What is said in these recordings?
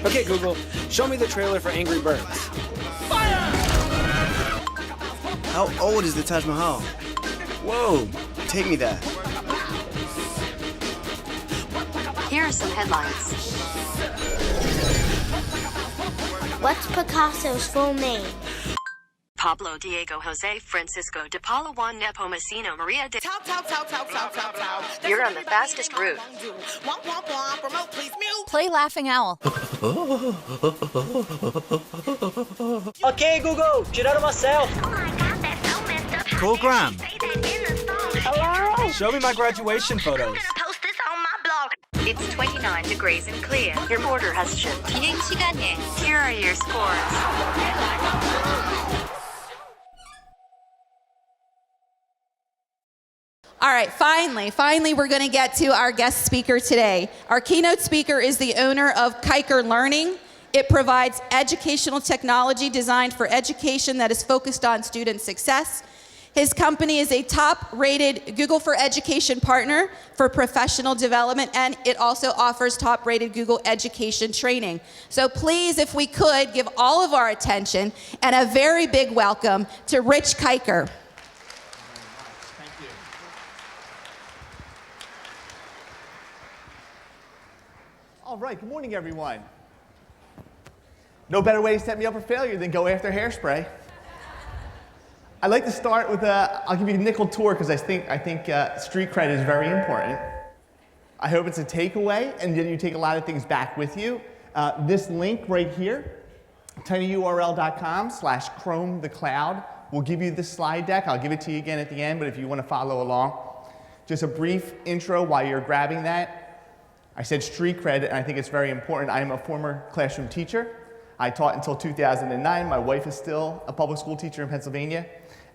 Okay, Google, show me the trailer for Angry Birds. Fire! How old is the Taj Mahal? Whoa, take me there. Here are some headlines. What's Picasso's full name? Pablo Diego Jose Francisco de Paula Juan Nepomuceno Maria de... You're on the fastest route. Play Laughing Owl. Okay, Google, tirar uma selfie. Oh my God, that's so messed up. Call Graham. Say that in the song. Hello? Show me my graduation photos. Post this on my blog. It's 29 degrees and clear. Your order has shipped. 비행 시간에. Here are your scores. All right, finally, we're going to get to our guest speaker today. Our keynote speaker is the owner of Kiker Learning. It provides educational technology designed for education that is focused on student success. His company is a top-rated Google for Education partner for professional development, and it also offers top-rated Google Education training. So please, if we could, give all of our attention and a very big welcome to Rich Kiker. All right, good morning, everyone. No better way to set me up for failure than go after hairspray. I'd like to start with I'll give you a nickel tour because I think street cred is very important. I hope it's a takeaway and then you take a lot of things back with you. This link right here, tinyurl.com/Chrome the Cloud, will give you this slide deck. I'll give it to you again at the end, but if you want to follow along, just a brief intro while you're grabbing that. I said street cred, and I think it's very important. I am a former classroom teacher. I taught until 2009. My wife is still a public school teacher in Pennsylvania,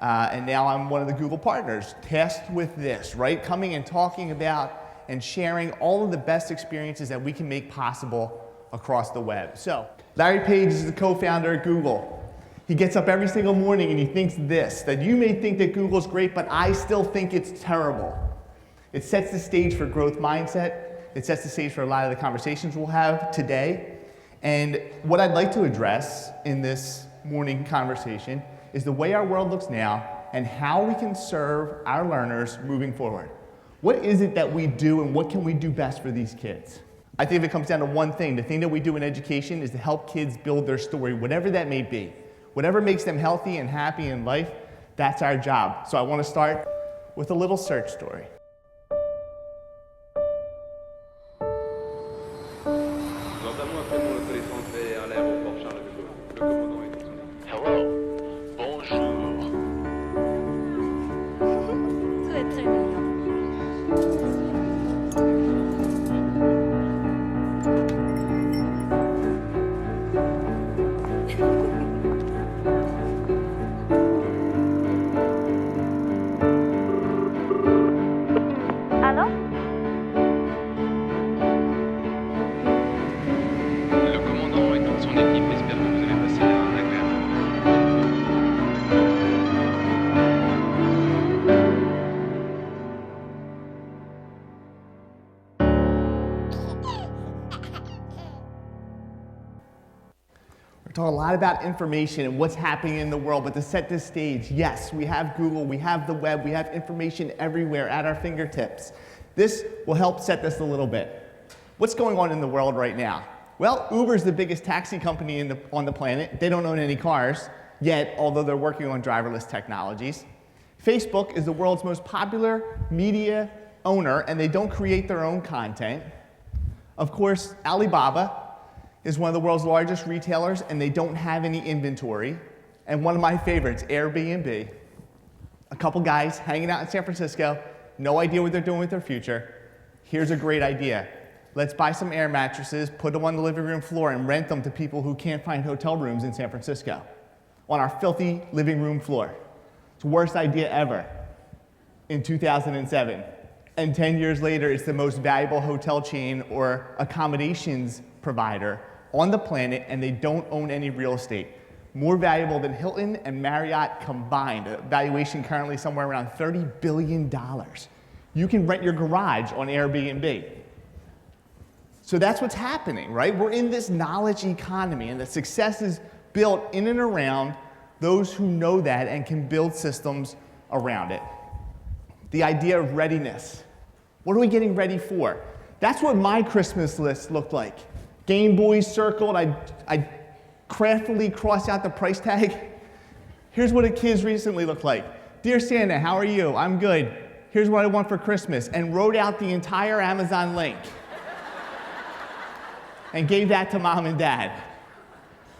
and now I'm one of the Google partners, tasked with this, right? Coming and talking about and sharing all of the best experiences that we can make possible across the web. So, Larry Page is the co-founder at Google. He gets up every single morning and he thinks this, that you may think that Google's great, but I still think it's terrible. It sets the stage for growth mindset. It sets the stage for a lot of the conversations we'll have today. And what I'd like to address in this morning conversation is the way our world looks now and how we can serve our learners moving forward. What is it that we do and what can we do best for these kids? I think if it comes down to one thing, the thing that we do in education is to help kids build their story, whatever that may be. Whatever makes them healthy and happy in life, that's our job. So I want to start with a little search story. We're talking a lot about information and what's happening in the world, but to set this stage, yes, we have Google, we have the web, we have information everywhere at our fingertips. This will help set this a little bit. What's going on in the world right now? Well, Uber's the biggest taxi company on the planet. They don't own any cars yet, although they're working on driverless technologies. Facebook is the world's most popular media owner, and they don't create their own content. Of course, Alibaba is one of the world's largest retailers, and they don't have any inventory. And one of my favorites, Airbnb. A couple guys hanging out in San Francisco, no idea what they're doing with their future. Here's a great idea. Let's buy some air mattresses, put them on the living room floor, and rent them to people who can't find hotel rooms in San Francisco on our filthy living room floor. It's the worst idea ever in 2007. And 10 years later, it's the most valuable hotel chain or accommodations provider on the planet, and they don't own any real estate. More valuable than Hilton and Marriott combined. A valuation currently somewhere around $30 billion. You can rent your garage on Airbnb. So that's what's happening, right? We're in this knowledge economy, and the success is built in and around those who know that and can build systems around it. The idea of readiness. What are we getting ready for? That's what my Christmas list looked like. Game Boys circled. I craftily crossed out the price tag. Here's what a kid's recently looked like. Dear Santa, how are you? I'm good. Here's what I want for Christmas. And wrote out the entire Amazon link. And gave that to mom and dad.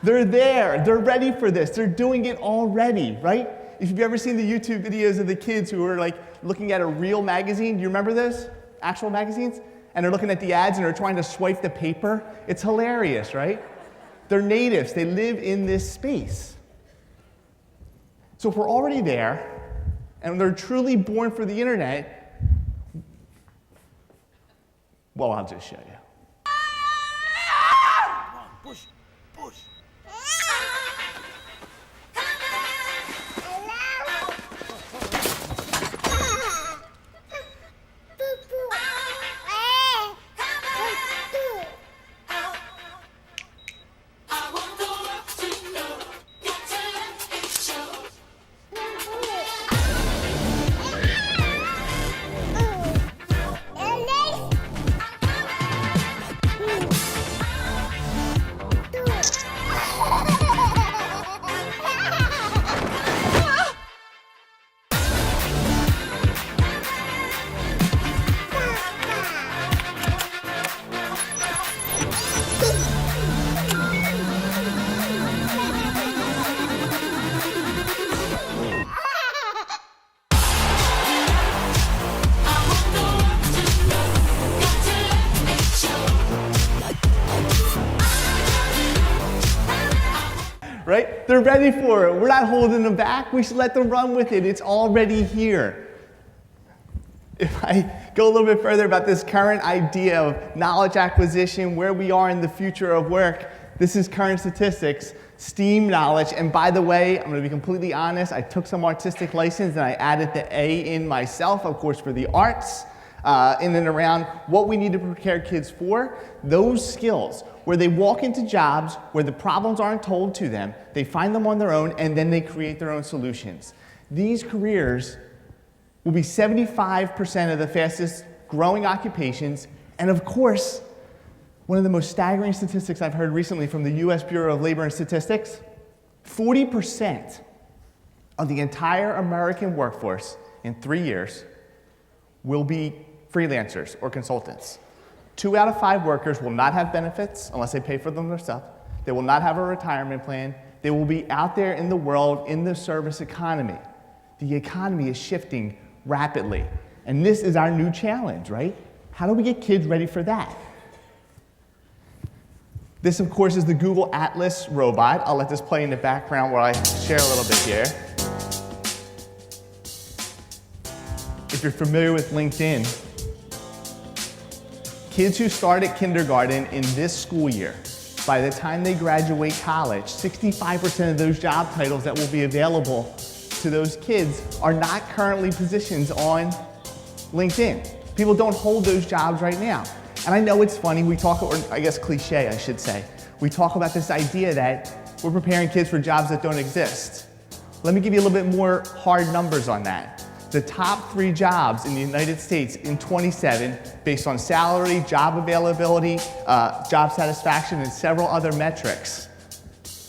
They're there. They're ready for this. They're doing it already, right? If you've ever seen the YouTube videos of the kids who are like looking at a real magazine, do you remember those? Actual magazines? And they're looking at the ads and they're trying to swipe the paper. It's hilarious, right? They're natives. They live in this space. So if we're already there, and they're truly born for the internet, well, I'll just show you. Push, push. Right? They're ready for it. We're not holding them back. We should let them run with it. It's already here. If I go a little bit further about this current idea of knowledge acquisition, where we are in the future of work, this is current statistics, STEAM knowledge. And by the way, I'm going to be completely honest, I took some artistic license and I added the A in myself, of course, for the arts, in and around what we need to prepare kids for. Those skills, where they walk into jobs where the problems aren't told to them, they find them on their own, and then they create their own solutions. These careers will be 75% of the fastest growing occupations, and of course, one of the most staggering statistics I've heard recently from the US Bureau of Labor and Statistics, 40% of the entire American workforce in 3 years will be freelancers or consultants. 2 out of 5 workers will not have benefits unless they pay for them themselves. They will not have a retirement plan. They will be out there in the world in the service economy. The economy is shifting rapidly. And this is our new challenge, right? How do we get kids ready for that? This, of course, is the Google Atlas robot. I'll let this play in the background while I share a little bit here. If you're familiar with LinkedIn, kids who start at kindergarten in this school year, by the time they graduate college, 65% of those job titles that will be available to those kids are not currently positions on LinkedIn. People don't hold those jobs right now. And I know it's funny, we talk, or I guess cliche I should say, we talk about this idea that we're preparing kids for jobs that don't exist. Let me give you a little bit more hard numbers on that. The top 3 jobs in the United States in 27, based on salary, job availability, job satisfaction, and several other metrics.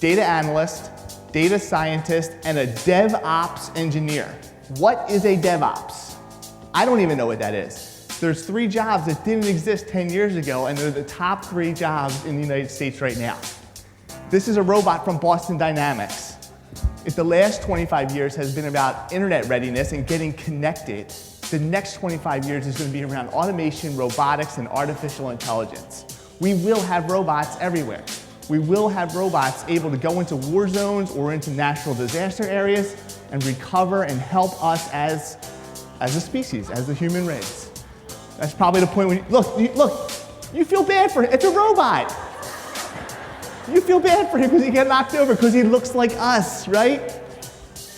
Data analyst, data scientist, and a DevOps engineer. What is a DevOps? I don't even know what that is. There's 3 jobs that didn't exist 10 years ago, and they're the top 3 jobs in the United States right now. This is a robot from Boston Dynamics. If the last 25 years has been about internet readiness and getting connected, the next 25 years is going to be around automation, robotics, and artificial intelligence. We will have robots everywhere. We will have robots able to go into war zones or into natural disaster areas and recover and help us as a species, as the human race. That's probably the point when you feel bad for it. It's a robot. You feel bad for him because he got knocked over because he looks like us, right?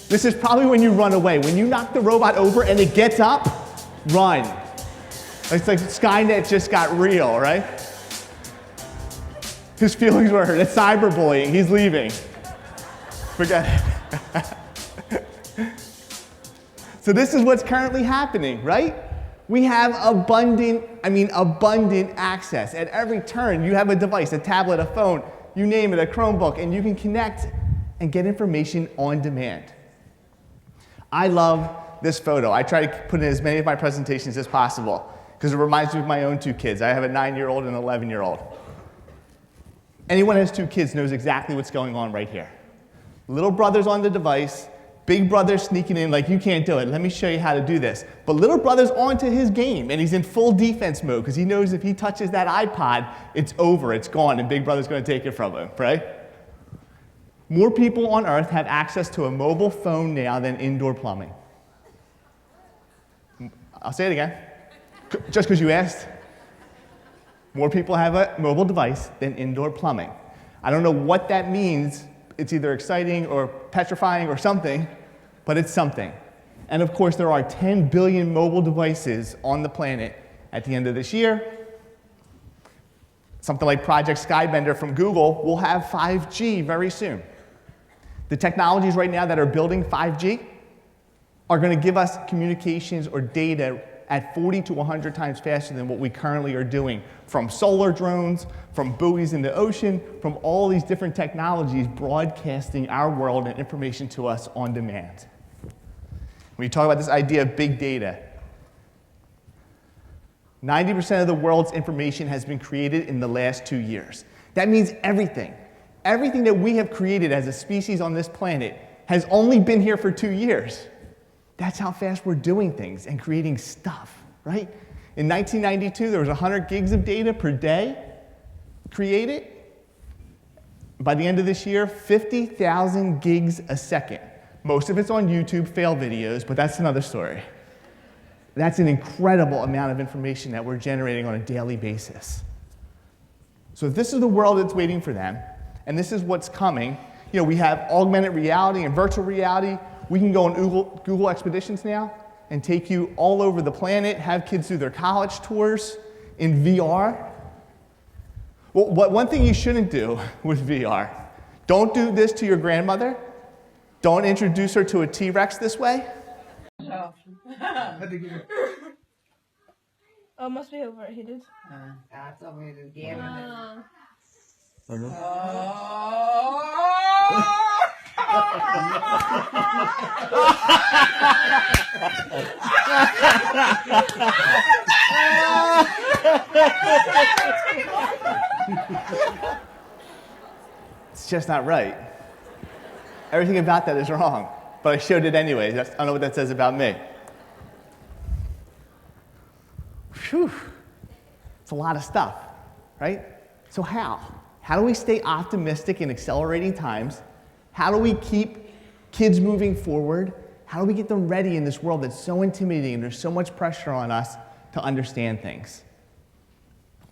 This is probably when you run away. When you knock the robot over and it gets up, run. It's like Skynet just got real, right? His feelings were hurt. It's cyberbullying. He's leaving. Forget it. So this is what's currently happening, right? We have abundant access. At every turn, you have a device, a tablet, a phone, you name it, a Chromebook, and you can connect and get information on demand. I love this photo. I try to put in as many of my presentations as possible because it reminds me of my own 2 kids. I have a 9-year-old and an 11-year-old. Anyone who has 2 kids knows exactly what's going on right here. Little brother's on the device, big brother's sneaking in like, you can't do it, let me show you how to do this. But little brother's onto his game, and he's in full defense mode because he knows if he touches that iPod, it's over, it's gone, and big brother's going to take it from him, right? More people on Earth have access to a mobile phone now than indoor plumbing. I'll say it again, just because you asked. More people have a mobile device than indoor plumbing. I don't know what that means. It's either exciting or petrifying or something, but it's something. And of course, there are 10 billion mobile devices on the planet at the end of this year. Something like Project Skybender from Google will have 5G very soon. The technologies right now that are building 5G are going to give us communications or data at 40 to 100 times faster than what we currently are doing, from solar drones, from buoys in the ocean, from all these different technologies broadcasting our world and information to us on demand. When you talk about this idea of big data, 90% of the world's information has been created in the last 2 years. That means everything. Everything that we have created as a species on this planet has only been here for 2 years. That's how fast we're doing things and creating stuff, right? In 1992, there was 100 gigs of data per day created. By the end of this year, 50,000 gigs a second. Most of it's on YouTube fail videos, but that's another story. That's an incredible amount of information that we're generating on a daily basis. So if this is the world that's waiting for them, and this is what's coming, you know, we have augmented reality and virtual reality. We can go on Google expeditions now and take you all over the planet, have kids do their college tours in VR. Well, one thing you shouldn't do with VR, don't do this to your grandmother. Don't introduce her to a T-Rex this way. Oh, must be overheated. It's just not right. Everything about that is wrong, but I showed it anyways. I don't know what that says about me. Whew. It's a lot of stuff, right? So how? How do we stay optimistic in accelerating times? How do we keep kids moving forward? How do we get them ready in this world that's so intimidating and there's so much pressure on us to understand things?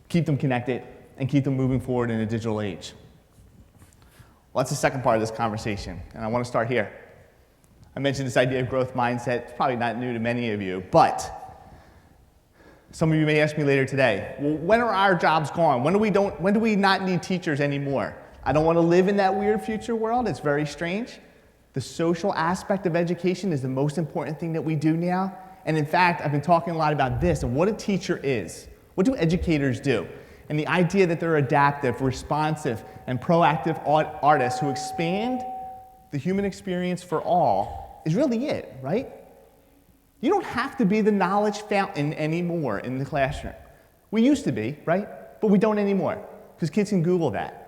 Keep them connected and keep them moving forward in a digital age. Well, that's the second part of this conversation, and I want to start here. I mentioned this idea of growth mindset. It's probably not new to many of you, but some of you may ask me later today, well, when are our jobs gone? When do we not need teachers anymore? I don't want to live in that weird future world. It's very strange. The social aspect of education is the most important thing that we do now. And in fact, I've been talking a lot about this and what a teacher is. What do educators do? And the idea that they're adaptive, responsive, and proactive artists who expand the human experience for all is really it, right? You don't have to be the knowledge fountain anymore in the classroom. We used to be, right? But we don't anymore, because kids can Google that.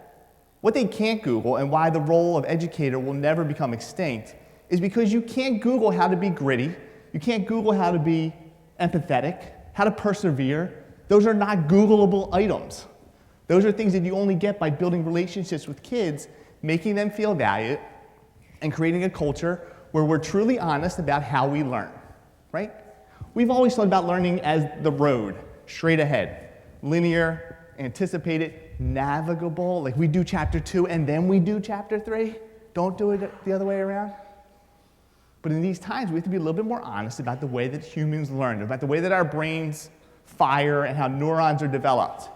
What they can't Google, and why the role of educator will never become extinct, is because you can't Google how to be gritty, you can't Google how to be empathetic, how to persevere. Those are not Googleable items. Those are things that you only get by building relationships with kids, making them feel valued, and creating a culture where we're truly honest about how we learn, right? We've always thought about learning as the road, straight ahead, linear, anticipated, navigable, like we do chapter 2 and then we do chapter 3. Don't do it the other way around. But in these times, we have to be a little bit more honest about the way that humans learn, about the way that our brains fire and how neurons are developed.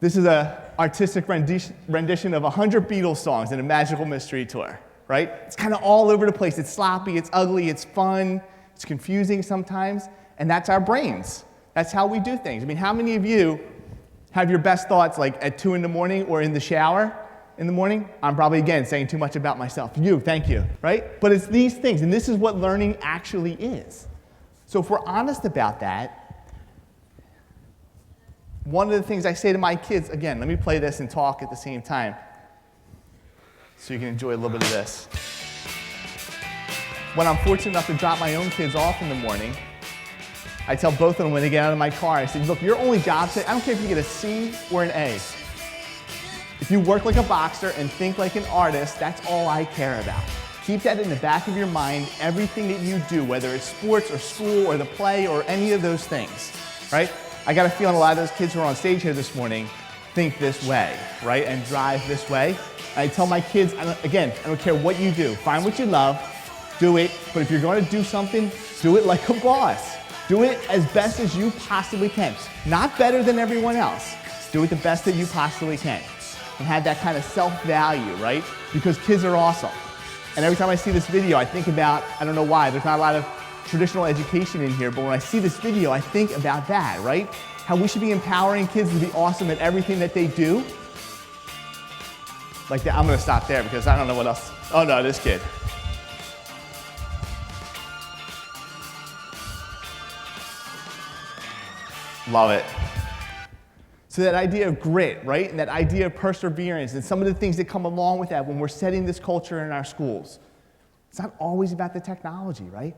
This is a artistic rendition of 100 Beatles songs in a magical mystery tour, right? It's kind of all over the place. It's sloppy, it's ugly, it's fun, it's confusing sometimes, and that's our brains. That's how we do things. I mean, how many of you have your best thoughts like at 2 in the morning or in the shower in the morning? I'm probably, again, saying too much about myself. You, thank you, right? But it's these things, and this is what learning actually is. So if we're honest about that, one of the things I say to my kids, again, let me play this and talk at the same time so you can enjoy a little bit of this. When I'm fortunate enough to drop my own kids off in the morning, I tell both of them when they get out of my car, I say, look, your only job today, I don't care if you get a C or an A. If you work like a boxer and think like an artist, that's all I care about. Keep that in the back of your mind, everything that you do, whether it's sports or school or the play or any of those things, right? I got a feeling a lot of those kids who are on stage here this morning think this way, right, and drive this way. I tell my kids, again, I don't care what you do. Find what you love, do it, but if you're going to do something, do it like a boss. Do it as best as you possibly can. Not better than everyone else. Do it the best that you possibly can. And have that kind of self-value, right? Because kids are awesome. And every time I see this video, I think about, I don't know why, there's not a lot of traditional education in here, but when I see this video, I think about that, right? How we should be empowering kids to be awesome at everything that they do. Like that, I'm gonna stop there because I don't know what else. Oh no, this kid. Love it. So that idea of grit, right? And that idea of perseverance and some of the things that come along with that when we're setting this culture in our schools. It's not always about the technology, right?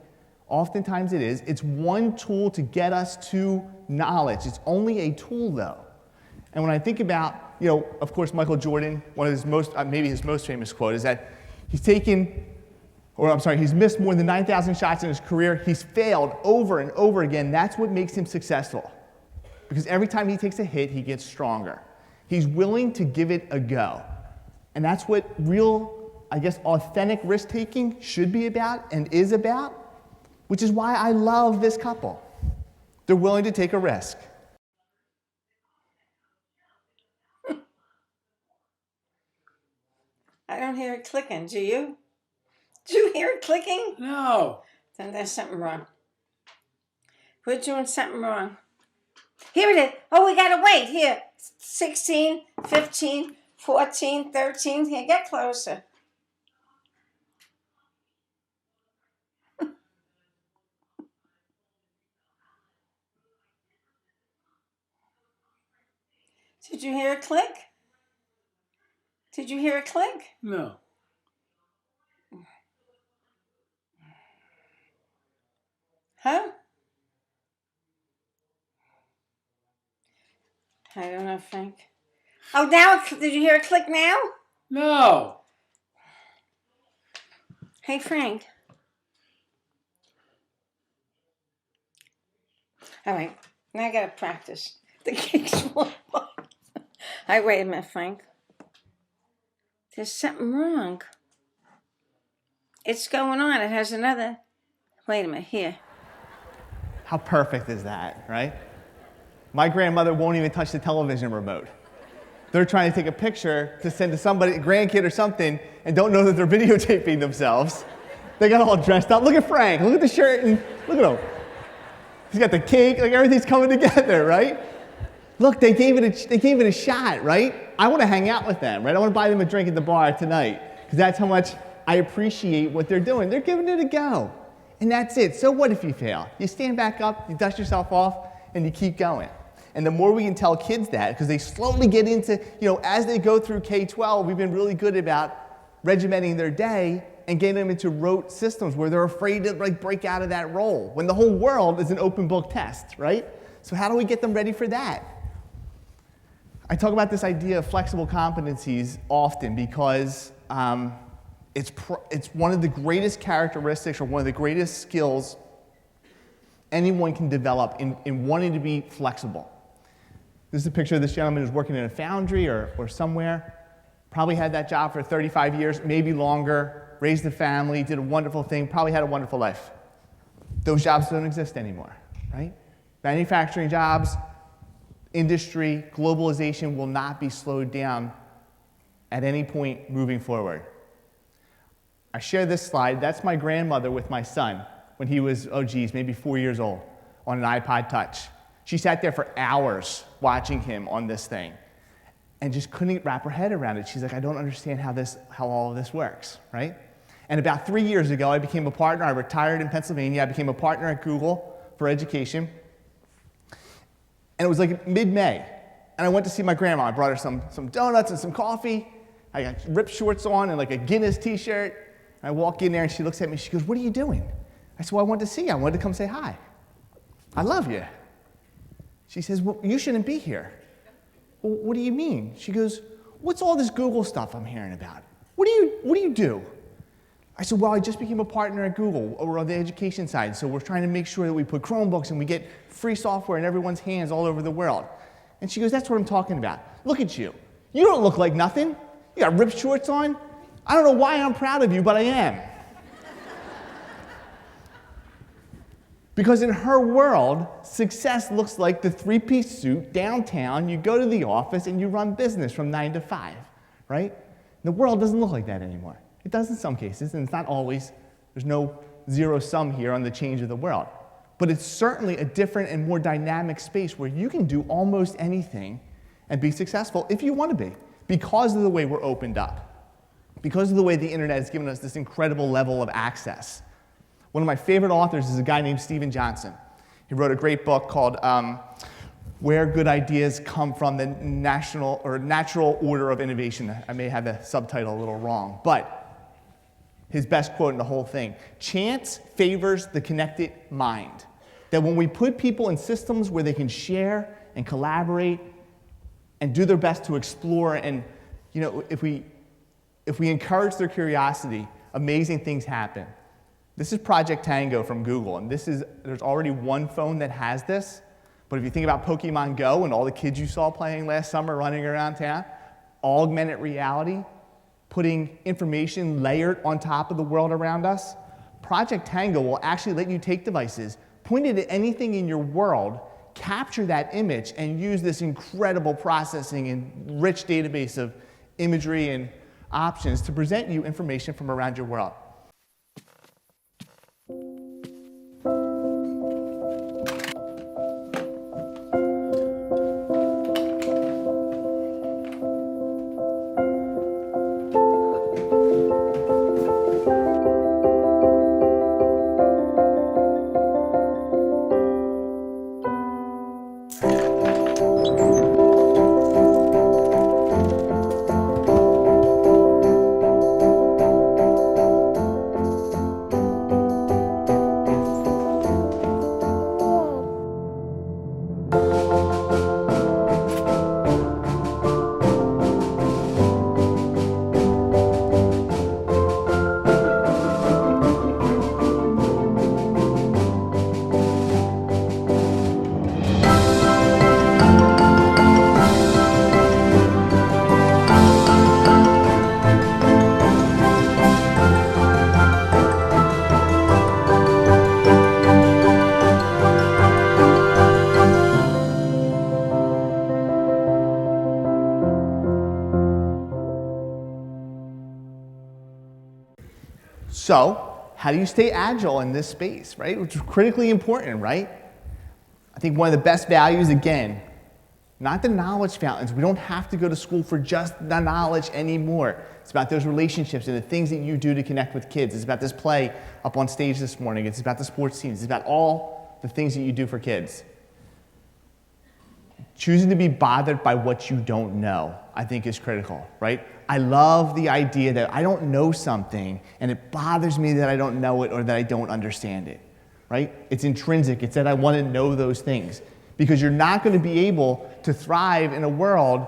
Oftentimes it is. It's one tool to get us to knowledge. It's only a tool though. And when I think about, of course, Michael Jordan, one of his maybe his most famous quote is that he's missed more than 9,000 shots in his career. He's failed over and over again. That's what makes him successful. Because every time he takes a hit, he gets stronger. He's willing to give it a go. And that's what real, authentic risk-taking should be about and is about, which is why I love this couple. They're willing to take a risk. I don't hear it clicking, do you? Do you hear it clicking? No. Then there's something wrong. We're doing something wrong. Here it is. Oh, we gotta wait. Here. 16, 15, 14, 13. Here, get closer. Did you hear it click? Did you hear it click? No. Huh? I don't know, Frank. Oh, now, did you hear it click now? No. Hey, Frank. All right, now I gotta practice. The cake's one. All right, wait a minute, Frank. There's something wrong. It's going on. It has another. Wait a minute, here. How perfect is that, right? My grandmother won't even touch the television remote. They're trying to take a picture to send to somebody, a grandkid or something, and don't know that they're videotaping themselves. They got all dressed up. Look at Frank. Look at the shirt and look at him. He's got the cake. Like everything's coming together, right? Look, they gave it a shot, right? I want to hang out with them, right? I want to buy them a drink at the bar tonight because that's how much I appreciate what they're doing. They're giving it a go, and that's it. So what if you fail? You stand back up, you dust yourself off, and you keep going. And the more we can tell kids that, because they slowly get into, as they go through K-12, we've been really good about regimenting their day and getting them into rote systems where they're afraid to break out of that role when the whole world is an open book test, right? So how do we get them ready for that? I talk about this idea of flexible competencies often because it's one of the greatest characteristics or one of the greatest skills anyone can develop in wanting to be flexible. This is a picture of this gentleman who's working in a foundry or somewhere. Probably had that job for 35 years, maybe longer, raised a family, did a wonderful thing, probably had a wonderful life. Those jobs don't exist anymore, right? Manufacturing jobs, industry, globalization will not be slowed down at any point moving forward. I share this slide. That's my grandmother with my son when he was, maybe 4 years old, on an iPod Touch. She sat there for hours watching him on this thing and just couldn't wrap her head around it. She's like, I don't understand how all of this works, right? And about 3 years ago, I became a partner. I retired in Pennsylvania. I became a partner at Google for education. And it was like mid-May. And I went to see my grandma. I brought her some donuts and some coffee. I got ripped shorts on and like a Guinness t-shirt. I walk in there and she looks at me. She goes, what are you doing? I said, well, I wanted to see you. I wanted to come say hi. I love you. She says, well, you shouldn't be here. Well, what do you mean? She goes, what's all this Google stuff I'm hearing about? What do you do? I said, well, I just became a partner at Google. We're on the education side, so we're trying to make sure that we put Chromebooks and we get free software in everyone's hands all over the world. And she goes, that's what I'm talking about. Look at you. You don't look like nothing. You got ripped shorts on. I don't know why I'm proud of you, but I am. Because in her world, success looks like the three-piece suit downtown. You go to the office and you run business from 9 to 5, right? The world doesn't look like that anymore. It does in some cases, and it's not always. There's no zero sum here on the change of the world. But it's certainly a different and more dynamic space where you can do almost anything and be successful if you want to be, because of the way we're opened up, because of the way the internet has given us this incredible level of access. One of my favorite authors is a guy named Steven Johnson. He wrote a great book called Where Good Ideas Come From, the Natural Order of Innovation. I may have the subtitle a little wrong, but his best quote in the whole thing: chance favors the connected mind. That when we put people in systems where they can share and collaborate and do their best to explore, and if we encourage their curiosity, amazing things happen. This is Project Tango from Google, and there's already one phone that has this, but if you think about Pokemon Go and all the kids you saw playing last summer running around town, augmented reality, putting information layered on top of the world around us, Project Tango will actually let you take devices, point it at anything in your world, capture that image, and use this incredible processing and rich database of imagery and options to present you information from around your world. So, how do you stay agile in this space, right? Which is critically important, right? I think one of the best values, again, not the knowledge fountains. We don't have to go to school for just the knowledge anymore. It's about those relationships and the things that you do to connect with kids. It's about this play up on stage this morning. It's about the sports teams. It's about all the things that you do for kids. Choosing to be bothered by what you don't know, I think, is critical, right? I love the idea that I don't know something and it bothers me that I don't know it or that I don't understand it, right? It's intrinsic. It's that I want to know those things, because you're not going to be able to thrive in a world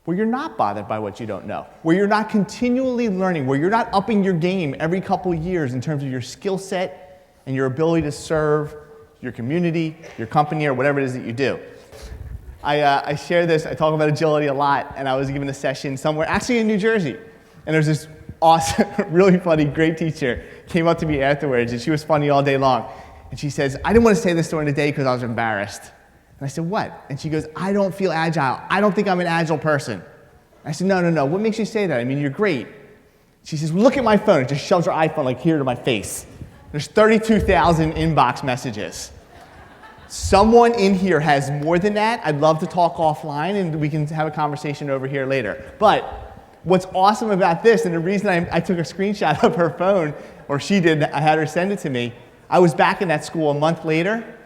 where you're not bothered by what you don't know, where you're not continually learning, where you're not upping your game every couple of years in terms of your skill set and your ability to serve your community, your company, or whatever it is that you do. I share this, I talk about agility a lot, and I was giving a session somewhere, actually in New Jersey, and there's this awesome, really funny, great teacher came up to me afterwards, and she was funny all day long, and she says, I didn't want to say this during the day because I was embarrassed. And And I said, what? And she goes, I don't feel agile. I don't think I'm an agile person. I said, no. What makes you say that? I mean, you're great. She says, look at my phone. It just shoves her iPhone like here to my face. There's 32,000 inbox messages. Someone in here has more than that. I'd love to talk offline and we can have a conversation over here later. But what's awesome about this, and the reason I took a screenshot of her phone, or she did, I had her send it to me, I was back in that school a month later.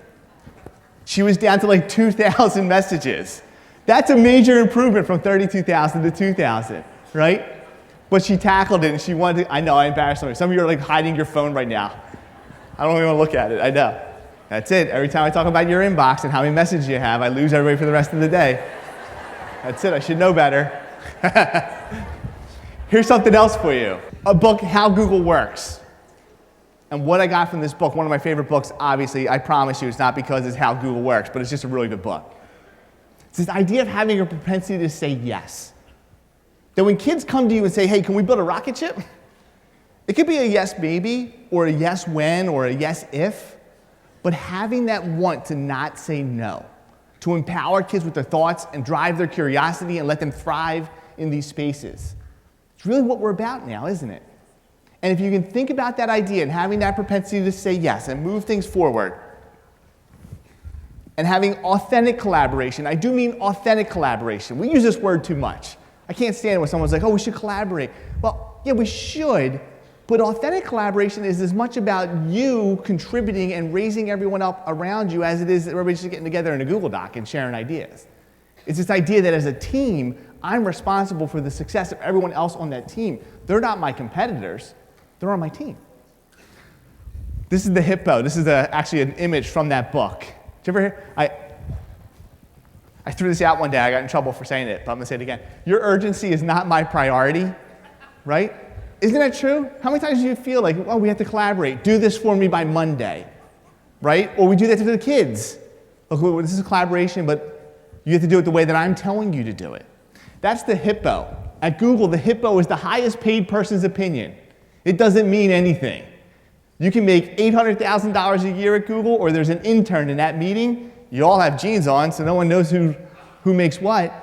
She was down to like 2,000 messages. That's a major improvement from 32,000 to 2,000, right? But she tackled it and she wanted to, I know, I embarrassed her. Some of you are like hiding your phone right now. I don't even want to look at it, I know. That's it. Every time I talk about your inbox and how many messages you have, I lose everybody for the rest of the day. That's it, I should know better. Here's something else for you. A book, How Google Works. And what I got from this book, one of my favorite books, obviously, I promise you, it's not because it's how Google works, but it's just a really good book. It's this idea of having a propensity to say yes. That when kids come to you and say, hey, can we build a rocket ship? It could be a yes maybe, or a yes when, or a yes if, but having that want to not say no, to empower kids with their thoughts and drive their curiosity and let them thrive in these spaces. It's really what we're about now, isn't it? And if you can think about that idea and having that propensity to say yes and move things forward, and having authentic collaboration, I do mean authentic collaboration. We use this word too much. I can't stand it when someone's like, oh, we should collaborate. Well, yeah, we should, but authentic collaboration is as much about you contributing and raising everyone up around you as it is everybody's just getting together in a Google Doc and sharing ideas. It's this idea that as a team, I'm responsible for the success of everyone else on that team. They're not my competitors, they're on my team. This is the hippo. This is actually an image from that book. Did you ever hear? I threw this out one day. I got in trouble for saying it, but I'm going to say it again. Your urgency is not my priority, right? Isn't that true? How many times do you feel like, oh, we have to collaborate. Do this for me by Monday, right? Or we do that to the kids. Look, this is a collaboration, but you have to do it the way that I'm telling you to do it. That's the hippo. At Google, the hippo is the highest paid person's opinion. It doesn't mean anything. You can make $800,000 a year at Google, or there's an intern in that meeting. You all have jeans on, so no one knows who makes what.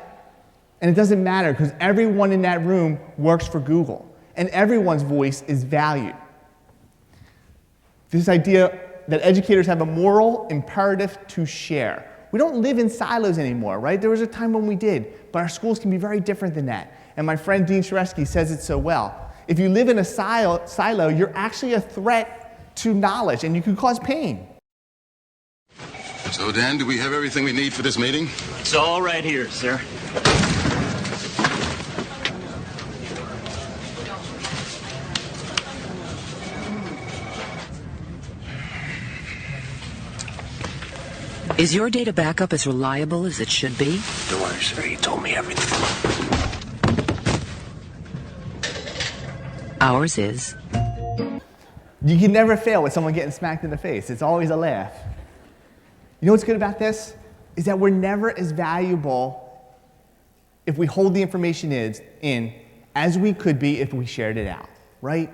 And it doesn't matter, because everyone in that room works for Google. And everyone's voice is valued. This idea that educators have a moral imperative to share. We don't live in silos anymore, right? There was a time when we did, but our schools can be very different than that. And my friend Dean Sharesky says it so well. If you live in a silo, you're actually a threat to knowledge, and you can cause pain. So, Dan, do we have everything we need for this meeting? It's all right here, sir. Is your data backup as reliable as it should be? Don't worry, sir. He told me everything. Ours is. You can never fail with someone getting smacked in the face. It's always a laugh. You know what's good about this? Is that we're never as valuable if we hold the information in as we could be if we shared it out, right?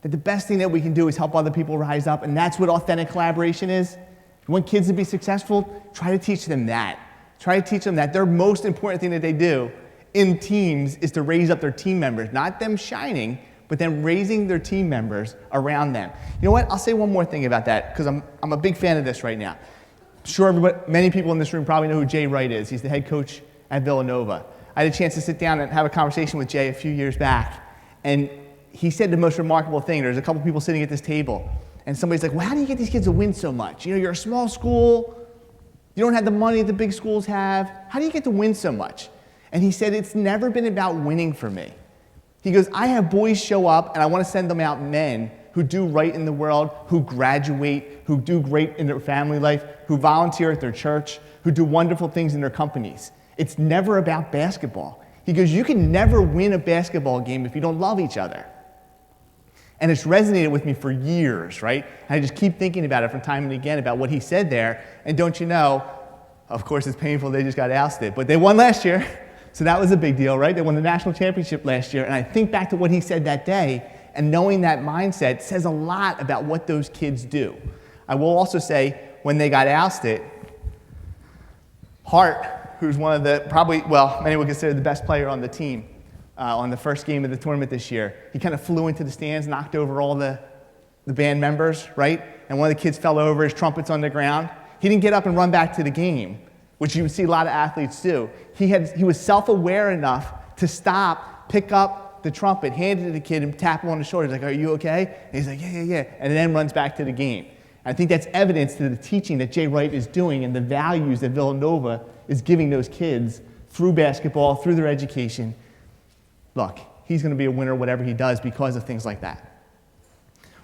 That the best thing that we can do is help other people rise up, and that's what authentic collaboration is. If you want kids to be successful, try to teach them that. Try to teach them that their most important thing that they do in teams is to raise up their team members, not them shining, but then raising their team members around them. You know what? I'll say one more thing about that, because I'm a big fan of this right now. I'm sure many people in this room probably know who Jay Wright is. He's the head coach at Villanova. I had a chance to sit down and have a conversation with Jay a few years back, and he said the most remarkable thing. There's a couple people sitting at this table, and somebody's like, well, how do you get these kids to win so much? You know, you're a small school, you don't have the money that the big schools have. How do you get to win so much? And he said, it's never been about winning for me. He goes, I have boys show up, and I want to send them out men who do right in the world, who graduate, who do great in their family life, who volunteer at their church, who do wonderful things in their companies. It's never about basketball. He goes, you can never win a basketball game if you don't love each other. And it's resonated with me for years, right? And I just keep thinking about it from time and again about what he said there. And don't you know, of course it's painful they just got ousted, but they won last year. So that was a big deal, right? They won the national championship last year. And I think back to what he said that day, and knowing that mindset says a lot about what those kids do. I will also say, when they got ousted, Hart, who's one of the many would consider the best player on the team on the first game of the tournament this year. He kind of flew into the stands, knocked over all the band members, right? And one of the kids fell over, his trumpet's on the ground. He didn't get up and run back to the game, which you would see a lot of athletes do. He was self-aware enough to stop, pick up the trumpet, hand it to the kid, and tap him on the shoulder. He's like, "Are you okay?" And he's like, "Yeah." And then runs back to the game. I think that's evidence to the teaching that Jay Wright is doing and the values that Villanova is giving those kids through basketball, through their education. Look, he's going to be a winner whatever he does because of things like that.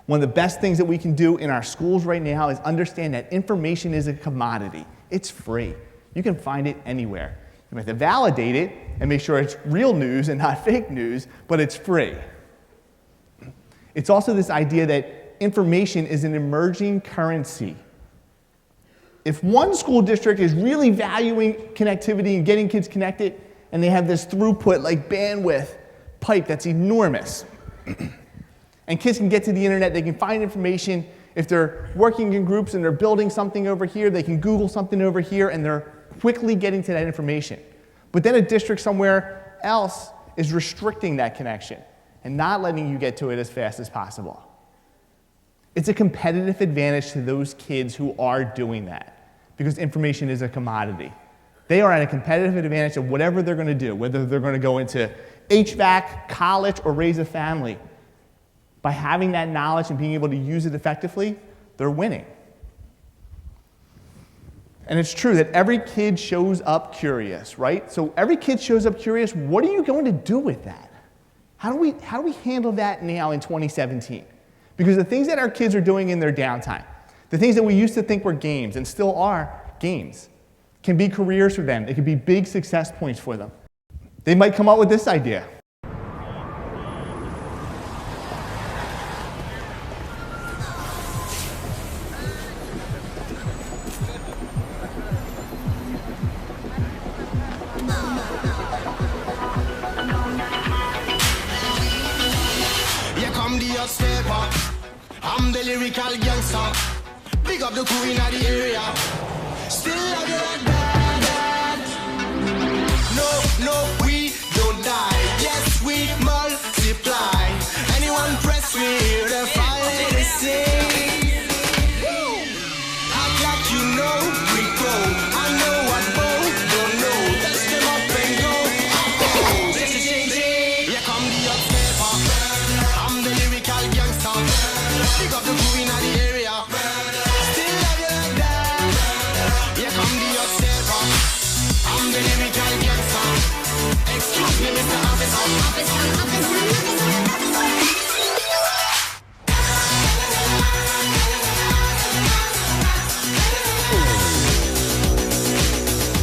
One of the best things that we can do in our schools right now is understand that information is a commodity. It's free. You can find it anywhere. You have to validate it and make sure it's real news and not fake news, but it's free. It's also this idea that information is an emerging currency. If one school district is really valuing connectivity and getting kids connected, and they have this throughput, like bandwidth pipe that's enormous, and kids can get to the internet, they can find information. If they're working in groups and they're building something over here, they can Google something over here, and they're quickly getting to that information. But then a district somewhere else is restricting that connection and not letting you get to it as fast as possible. It's a competitive advantage to those kids who are doing that because information is a commodity. They are at a competitive advantage of whatever they're going to do, whether they're going to go into HVAC, college, or raise a family. By having that knowledge and being able to use it effectively, they're winning. And it's true that every kid shows up curious, right? So every kid shows up curious. What are you going to do with that? How do we handle that now in 2017? Because the things that our kids are doing in their downtime, the things that we used to think were games and still are games, can be careers for them. They can be big success points for them. They might come up with this idea. I'm the lyrical gangster. Big up the crew in the area. Still love you like that. No, we don't die. Yes, we multiply. Anyone press me here, they finally sing. Act like you know we go. I know what both don't know. Touch them up and go. Oh, this is changing. Here come the upstepper. I'm the lyrical gangster. Pick up the crew in the area. Still love you like that. Here come the upstepper. I'm the lyrical gangster. Excuse me, Mr. Officer.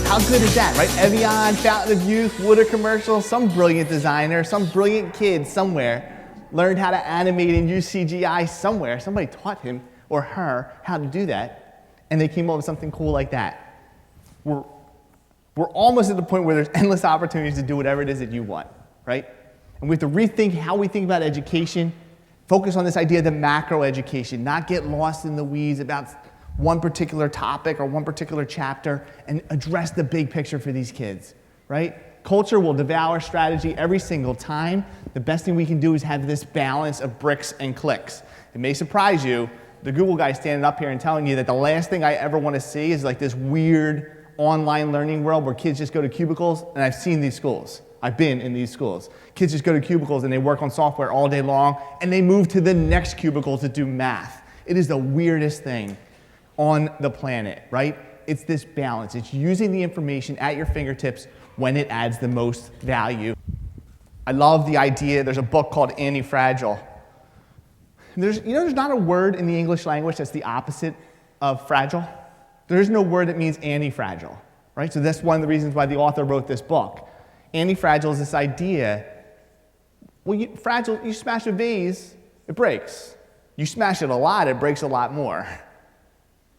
How good is that, right? Evian, Fountain of Youth, Water commercial, some brilliant designer, some brilliant kid somewhere learned how to animate and use CGI somewhere. Somebody taught him or her how to do that, and they came up with something cool like that. We're almost at the point where there's endless opportunities to do whatever it is that you want, right? And we have to rethink how we think about education, focus on this idea of the macro education, not get lost in the weeds about one particular topic or one particular chapter, and address the big picture for these kids, right? Culture will devour strategy every single time. The best thing we can do is have this balance of bricks and clicks. It may surprise you, the Google guy standing up here and telling you that the last thing I ever want to see is like this weird online learning world where kids just go to cubicles, and I've seen these schools. I've been in these schools. Kids just go to cubicles and they work on software all day long, and they move to the next cubicle to do math. It is the weirdest thing on the planet, right? It's this balance. It's using the information at your fingertips when it adds the most value. I love the idea. There's a book called Anti-Fragile. There's not a word in the English language that's the opposite of fragile. There is no word that means anti-fragile, right? So that's one of the reasons why the author wrote this book. Anti-fragile is this idea, well, you smash a vase, it breaks. You smash it a lot, it breaks a lot more.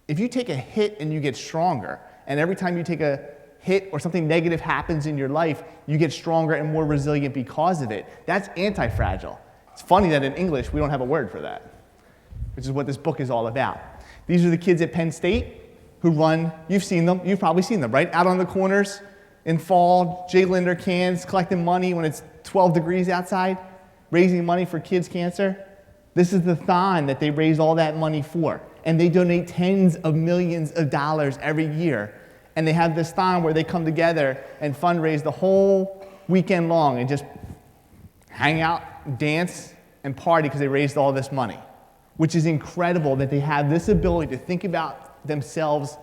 If you take a hit and you get stronger, and every time you take a hit or something negative happens in your life, you get stronger and more resilient because of it. That's anti-fragile. It's funny that in English we don't have a word for that, which is what this book is all about. These are the kids at Penn State. who run, you've seen them, you've probably seen them, right? Out on the corners in fall, jiggling their cans, collecting money when it's 12 degrees outside, raising money for kids' cancer. This is the thon that they raise all that money for. And they donate tens of millions of dollars every year. And they have this thon where they come together and fundraise the whole weekend long and just hang out, dance, and party because they raised all this money, which is incredible that they have this ability to think about themselves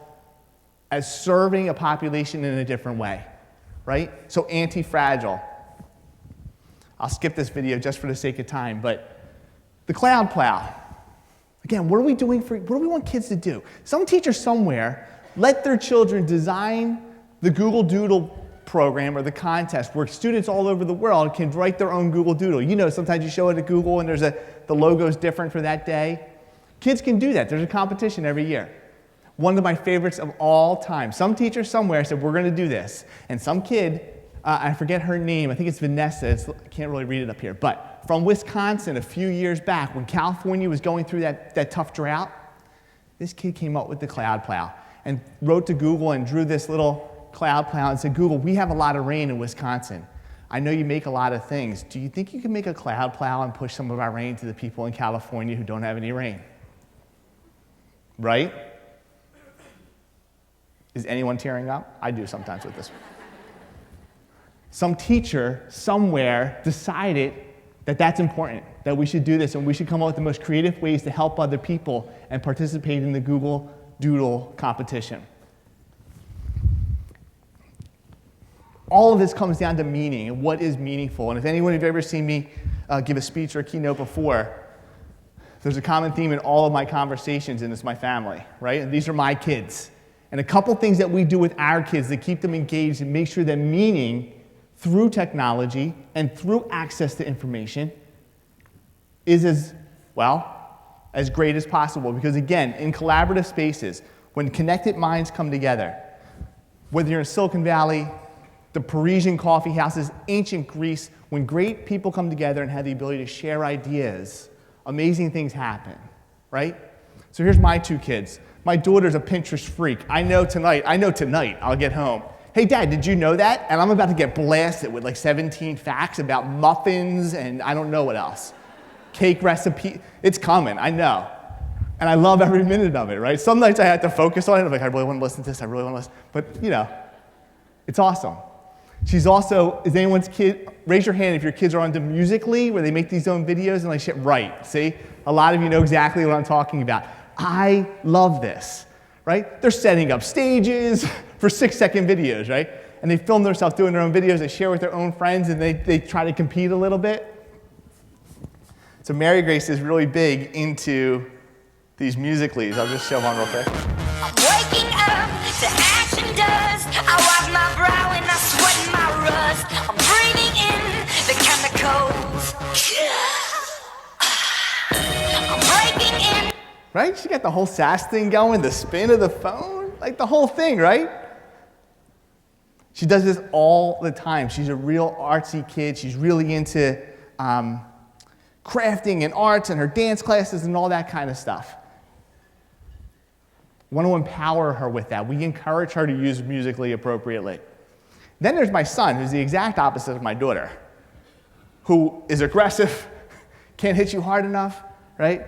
as serving a population in a different way, right? So anti-fragile. I'll skip this video just for the sake of time, but the cloud plow. Again, what do we want kids to do? Some teacher somewhere let their children design the Google Doodle program or the contest where students all over the world can write their own Google Doodle. You know, sometimes you show it at Google and the logo's different for that day. Kids can do that. There's a competition every year. One of my favorites of all time. Some teacher somewhere said, we're going to do this. And some kid, I forget her name, I think it's Vanessa, I can't really read it up here, but from Wisconsin a few years back when California was going through that tough drought, this kid came up with the cloud plow and wrote to Google and drew this little cloud plow and said, Google, we have a lot of rain in Wisconsin. I know you make a lot of things. Do you think you can make a cloud plow and push some of our rain to the people in California who don't have any rain? Right? Is anyone tearing up? I do sometimes with this one. Some teacher somewhere decided that that's important, that we should do this, and we should come up with the most creative ways to help other people and participate in the Google Doodle competition. All of this comes down to meaning and what is meaningful. And if anyone have ever seen me give a speech or a keynote before, there's a common theme in all of my conversations, and it's my family, right? And these are my kids. And a couple things that we do with our kids that keep them engaged and make sure that meaning through technology and through access to information is as great as possible. Because again, in collaborative spaces, when connected minds come together, whether you're in Silicon Valley, the Parisian coffee houses, ancient Greece, when great people come together and have the ability to share ideas, amazing things happen, right? So here's my two kids. My daughter's a Pinterest freak. I know tonight I'll get home. Hey, Dad, did you know that? And I'm about to get blasted with like 17 facts about muffins and I don't know what else. Cake recipe. It's coming, I know. And I love every minute of it, right? Some nights I have to focus on it. I'm like, I really want to listen to this. I really want to listen. But, you know, it's awesome. She's also, is anyone's kid, raise your hand if your kids are on to Musical.ly, where they make these own videos and like shit, right, see? A lot of you know exactly what I'm talking about. I love this, right? They're setting up stages for 6-second videos, right? And they film themselves doing their own videos, they share with their own friends, and they try to compete a little bit. So Mary Grace is really big into these Musical.lys. I'll just show one real quick. I'm waking up to action dust. I wipe my brow and I sweat my rust. I'm breathing in the chemicals. I'm breaking in. Right? She got the whole sass thing going, the spin of the phone, like the whole thing, right? She does this all the time. She's a real artsy kid. She's really into crafting and arts and her dance classes and all that kind of stuff. We want to empower her with that. We encourage her to use Musical.ly appropriately. Then there's my son, who's the exact opposite of my daughter, who is aggressive, can't hit you hard enough, right?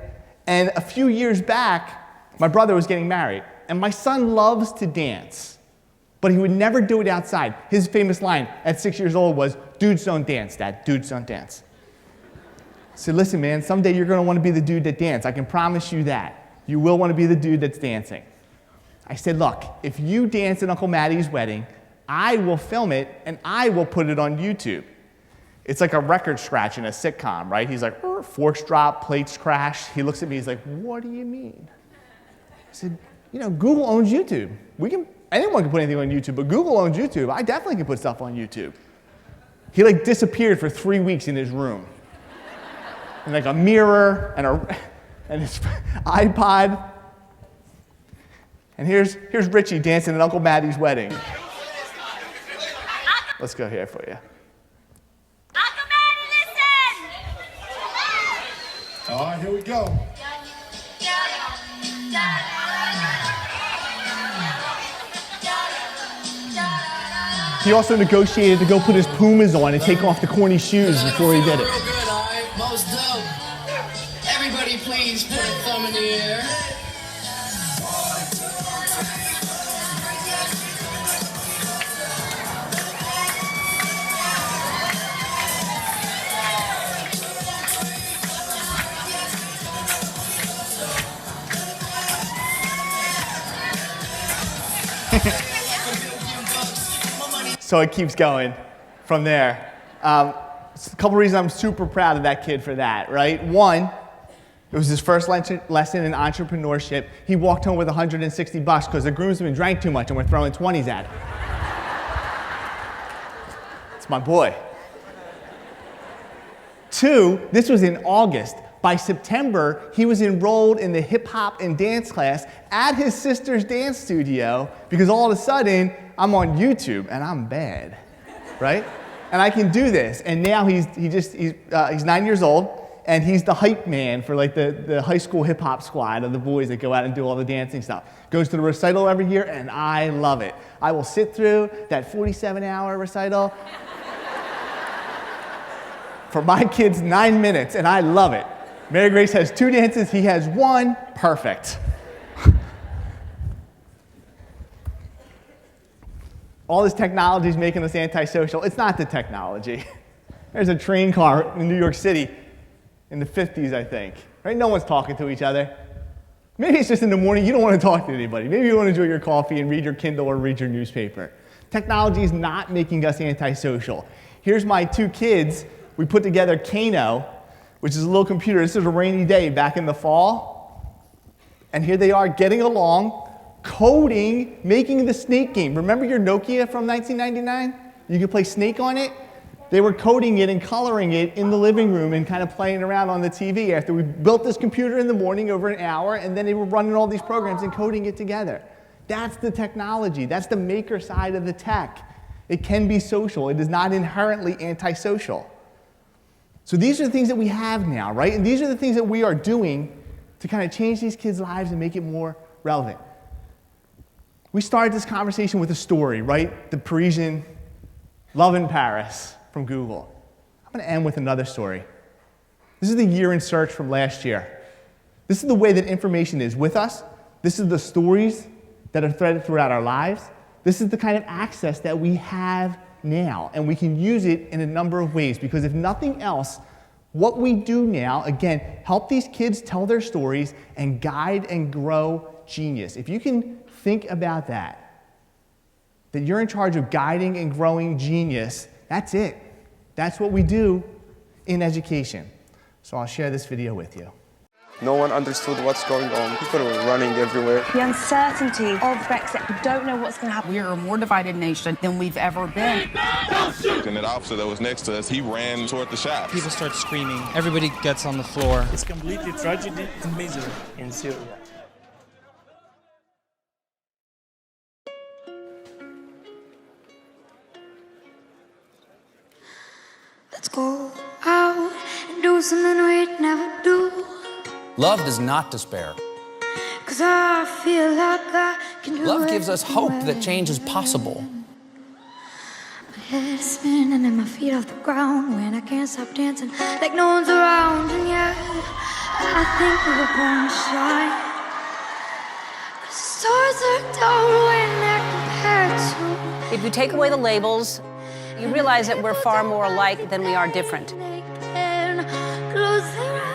And a few years back, my brother was getting married, and my son loves to dance, but he would never do it outside. His famous line at 6 years old was, "Dudes don't dance, Dad, dudes don't dance." I said, listen, man, someday you're going to want to be the dude that dances. I can promise you that. You will want to be the dude that's dancing. I said, look, if you dance at Uncle Maddie's wedding, I will film it, and I will put it on YouTube. It's like a record scratch in a sitcom, right? He's like, forks drop, plates crash. He looks at me, he's like, what do you mean? I said, you know, Google owns YouTube. Anyone can put anything on YouTube, but Google owns YouTube. I definitely can put stuff on YouTube. He like disappeared for 3 weeks in his room. And like a mirror and his iPod. And here's Richie dancing at Uncle Maddie's wedding. Let's go here for you. Uncle Maddie, listen! All right, here we go. He also negotiated to go put his Pumas on and take off the corny shoes before he did it. Real good, all right? Most dope. Everybody please put a thumb in the air. So it keeps going from there. A couple reasons I'm super proud of that kid for that, right? One, it was his first lesson in entrepreneurship. He walked home with $160 because the groomsmen drank too much and were throwing 20s at him. It's my boy. Two, this was in August. By September, he was enrolled in the hip hop and dance class at his sister's dance studio because all of a sudden, I'm on YouTube and I'm bad, right? And I can do this. And now he's 9 years old and he's the hype man for like the high school hip hop squad of the boys that go out and do all the dancing stuff. Goes to the recital every year and I love it. I will sit through that 47-hour recital for my kids 9 minutes and I love it. Mary Grace has 2 dances, he has 1, perfect. All this technology is making us antisocial. It's not the technology. There's a train car in New York City in the 50s, I think. Right? No one's talking to each other. Maybe it's just in the morning, you don't want to talk to anybody. Maybe you want to enjoy your coffee and read your Kindle or read your newspaper. Technology is not making us antisocial. Here's my 2 kids. We put together Keynote, which is a little computer. This is a rainy day back in the fall. And here they are getting along, coding, making the Snake game. Remember your Nokia from 1999? You could play Snake on it? They were coding it and coloring it in the living room and kind of playing around on the TV after we built this computer in the morning over an hour, and then they were running all these programs and coding it together. That's the technology. That's the maker side of the tech. It can be social. It is not inherently antisocial. So these are the things that we have now, right? And these are the things that we are doing to kind of change these kids' lives and make it more relevant. We started this conversation with a story, right? The Parisian Love in Paris from Google. I'm going to end with another story. This is the year in search from last year. This is the way that information is with us. This is the stories that are threaded throughout our lives. This is the kind of access that we have now, and we can use it in a number of ways, because if nothing else, what we do now, again, help these kids tell their stories and guide and grow genius. If you can think about that you're in charge of guiding and growing genius, that's it. That's what we do in education. So I'll share this video with you. No one understood what's going on. People were running everywhere. The uncertainty of Brexit, we don't know what's going to happen. We are a more divided nation than we've ever been. And that officer that was next to us, he ran toward the shops. People start screaming. Everybody gets on the floor. It's completely tragedy and misery in Syria. Let's go out and do something we'd never do. Love does not despair. 'Cause I feel like I can do Love gives us hope that change is possible. My head is spinning and my feet off the ground when I can't stop dancing like no one's around. And yeah, I think we were born to shine. 'Cause the stars are down when they're compared to. If you take away the labels, you realize that we're far more alike than we are different. And close their eyes.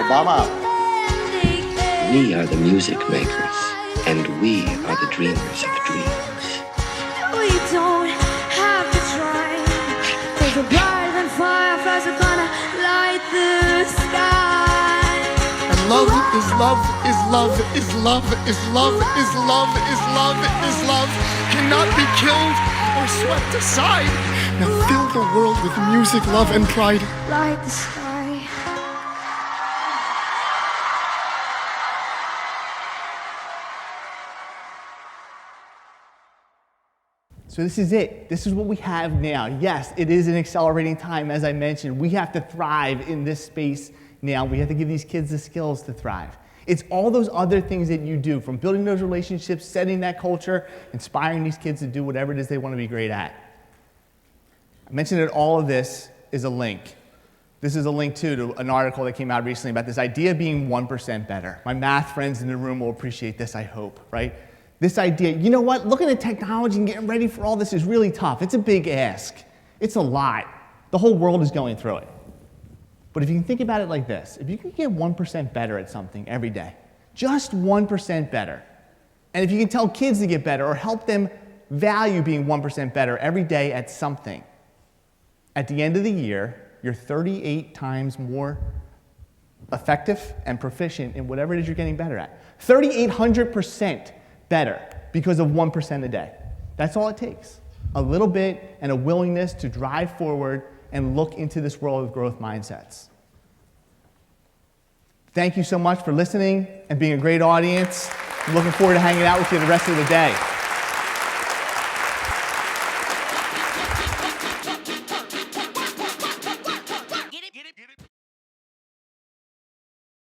Obama. We are the music makers, and we are the dreamers of dreams. We don't have to try. There's a brighter than fireflies are gonna light the sky. And love is love is love is love is love is love is love is love. Cannot be killed or swept aside. Now fill the world with music, love, and pride. Light the sky. So this is it. This is what we have now. Yes, it is an accelerating time, as I mentioned. We have to thrive in this space now. We have to give these kids the skills to thrive. It's all those other things that you do, from building those relationships, setting that culture, inspiring these kids to do whatever it is they want to be great at. I mentioned that all of this is a link. This is a link, too, to an article that came out recently about this idea of being 1% better. My math friends in the room will appreciate this, I hope, right? This idea, you know what? Looking at technology and getting ready for all this is really tough. It's a big ask. It's a lot. The whole world is going through it. But if you can think about it like this, if you can get 1% better at something every day, just 1% better, and if you can tell kids to get better or help them value being 1% better every day at something, at the end of the year, you're 38 times more effective and proficient in whatever it is you're getting better at. 3,800% better because of 1% a day. That's all it takes. A little bit and a willingness to drive forward and look into this world of growth mindsets. Thank you so much for listening and being a great audience. I'm looking forward to hanging out with you the rest of the day.